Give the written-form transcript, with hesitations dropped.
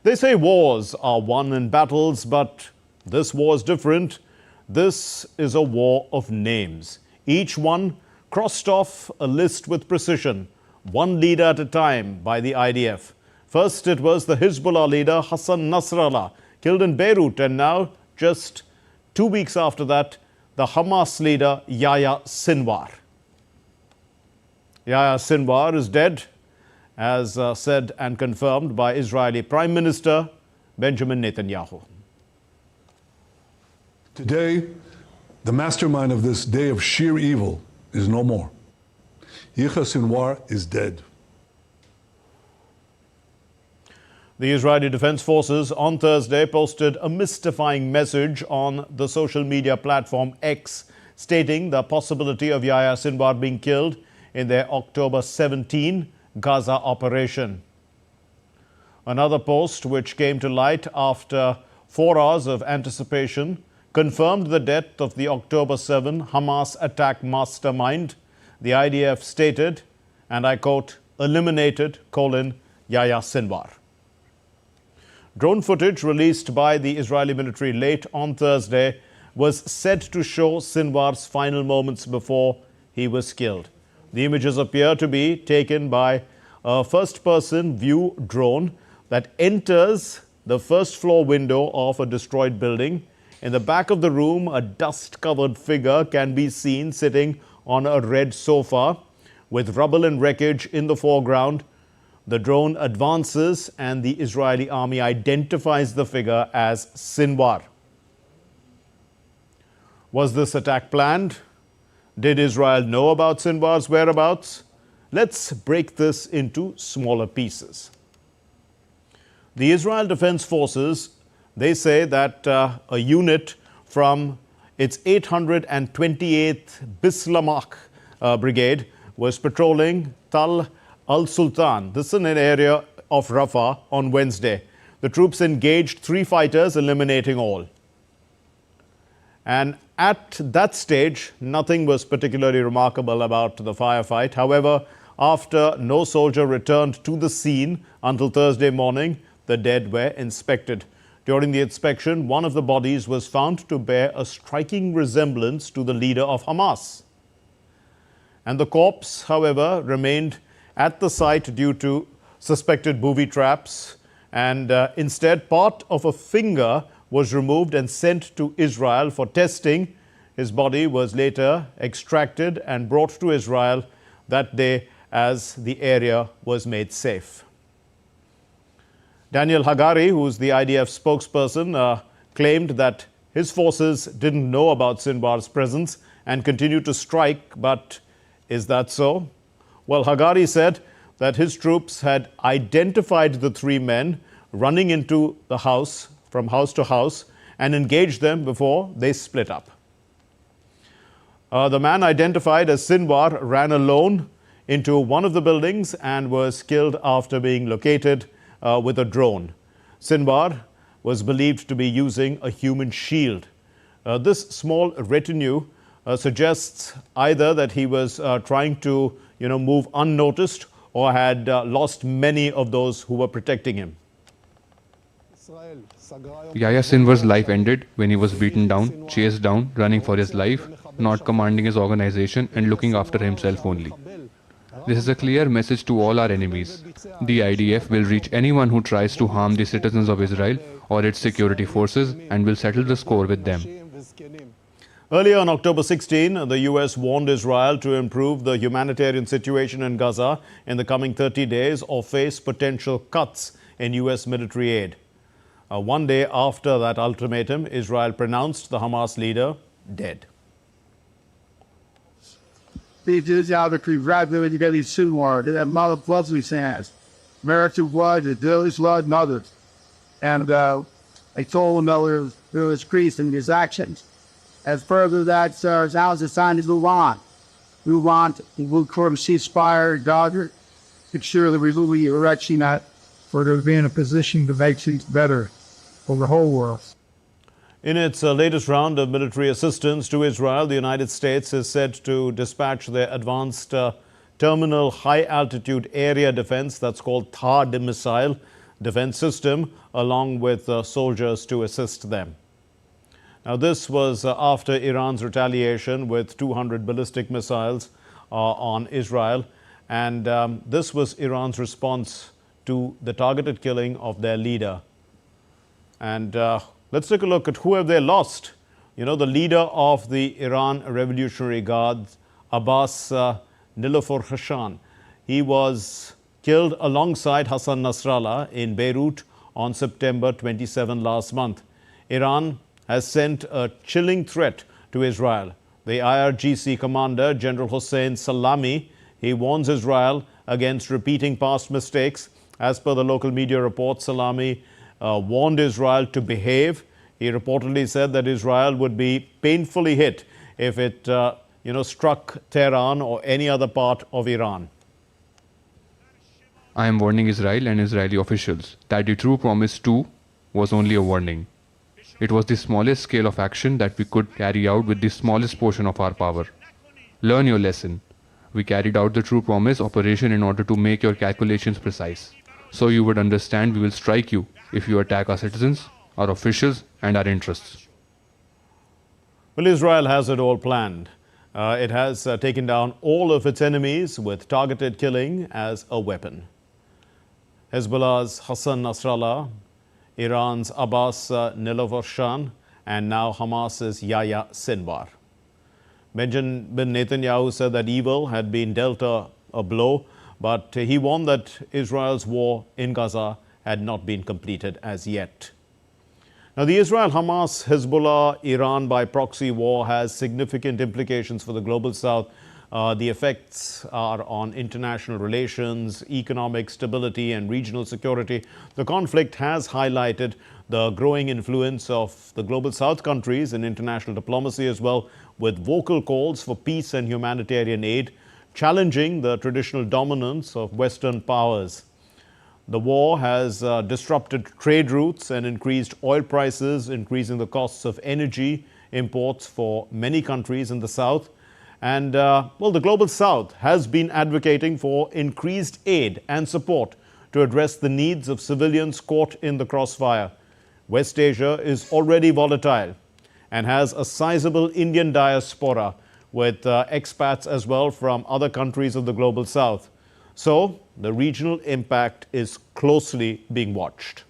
They say wars are won in battles, but this war is different. This is a war of names. Each one crossed off a list with precision, one leader at a time by the IDF. First, it was the Hezbollah leader Hassan Nasrallah, killed in Beirut, and now, just 2 weeks after that, the Hamas leader Yahya Sinwar. Yahya Sinwar is dead, as said and confirmed by Israeli Prime Minister Benjamin Netanyahu. Today, the mastermind of this day of sheer evil is no more. Yahya Sinwar is dead. The Israeli Defense Forces on Thursday posted a mystifying message on the social media platform X, stating the possibility of Yahya Sinwar being killed in their October 17 Gaza operation. Another post, which came to light after 4 hours of anticipation, confirmed the death of the October 7 Hamas attack mastermind. The IDF stated, and I quote, "eliminated, Yahya Sinwar." Drone footage released by the Israeli military late on Thursday was said to show Sinwar's final moments before he was killed. The images appear to be taken by a first-person view drone that enters the first-floor window of a destroyed building. In the back of the room, a dust-covered figure can be seen sitting on a red sofa with rubble and wreckage in the foreground. The drone advances and the Israeli army identifies the figure as Sinwar. Was this attack planned? Did Israel know about Sinwar's whereabouts? Let's break this into smaller pieces. The Israel Defense Forces, they say that a unit from its 828th Bislamach Brigade was patrolling Tal al-Sultan. This is in an area of Rafah on Wednesday. The troops engaged 3 fighters, eliminating all. And at that stage, nothing was particularly remarkable about the firefight. However, after no soldier returned to the scene until Thursday morning, the dead were inspected. During the inspection, one of the bodies was found to bear a striking resemblance to the leader of Hamas. And the corpse, however, remained at the site due to suspected booby traps, and instead part of a finger was removed and sent to Israel for testing. His body was later extracted and brought to Israel that day as the area was made safe. Daniel Hagari, who is the IDF spokesperson, claimed that his forces didn't know about Sinwar's presence and continued to strike, but is that so? Well, Hagari said that his troops had identified the 3 men running into the house, from house to house, and engaged them before they split up. The man identified as Sinwar ran alone into one of the buildings and was killed after being located with a drone. Sinwar was believed to be using a human shield. This small retinue suggests either that he was trying to move unnoticed or had lost many of those who were protecting him. Yahya Sinwar's life ended when he was beaten down, chased down, running for his life, not commanding his organization and looking after himself only. This is a clear message to all our enemies. The IDF will reach anyone who tries to harm the citizens of Israel or its security forces and will settle the score with them. Earlier on October 16, the U.S. warned Israel to improve the humanitarian situation in Gaza in the coming 30 days or face potential cuts in U.S. military aid. 1 day after that ultimatum, Israel pronounced the Hamas leader dead. And I told him that there was crease in his actions. As further that, now it's time to move on. Move on to move toward a ceasefire, Dodger. Ensure that we move in the direction that for to be in a position to make things better for the whole world. In its latest round of military assistance to Israel, the United States is said to dispatch their advanced terminal high-altitude area defense, that's called THAAD missile. defense system along with soldiers to assist them. Now, this was after Iran's retaliation with 200 ballistic missiles on Israel, and this was Iran's response to the targeted killing of their leader. And let's take a look at who have they lost. You know, the leader of the Iran Revolutionary Guard, Abbas Niloufar Khashan, he was killed alongside Hassan Nasrallah in Beirut on September 27 last month. Iran has sent a chilling threat to Israel. The IRGC commander, General Hossein Salami, he warns Israel against repeating past mistakes. As per the local media reports, Salami warned Israel to behave. He reportedly said that Israel would be painfully hit if it struck Tehran or any other part of Iran. I am warning Israel and Israeli officials that the true promise too was only a warning. It was the smallest scale of action that we could carry out with the smallest portion of our power. Learn your lesson. We carried out the true promise operation in order to make your calculations precise. So you would understand we will strike you if you attack our citizens, our officials and our interests. Well, Israel has it all planned. It has taken down all of its enemies with targeted killing as a weapon. Hezbollah's Hassan Nasrallah, Iran's Abbas Niloufar Khashan, and now Hamas's Yahya Sinwar. Benjamin Netanyahu said that evil had been dealt a blow, but he warned that Israel's war in Gaza had not been completed as yet. Now, the Israel-Hamas-Hezbollah-Iran by proxy war has significant implications for the global South. The effects are on international relations, economic stability and regional security. The conflict has highlighted the growing influence of the global South countries in international diplomacy as well, with vocal calls for peace and humanitarian aid, challenging the traditional dominance of Western powers. The war has disrupted trade routes and increased oil prices, increasing the costs of energy imports for many countries in the South. And, the global South has been advocating for increased aid and support to address the needs of civilians caught in the crossfire. West Asia is already volatile and has a sizable Indian diaspora with expats as well from other countries of the global South. So, the regional impact is closely being watched.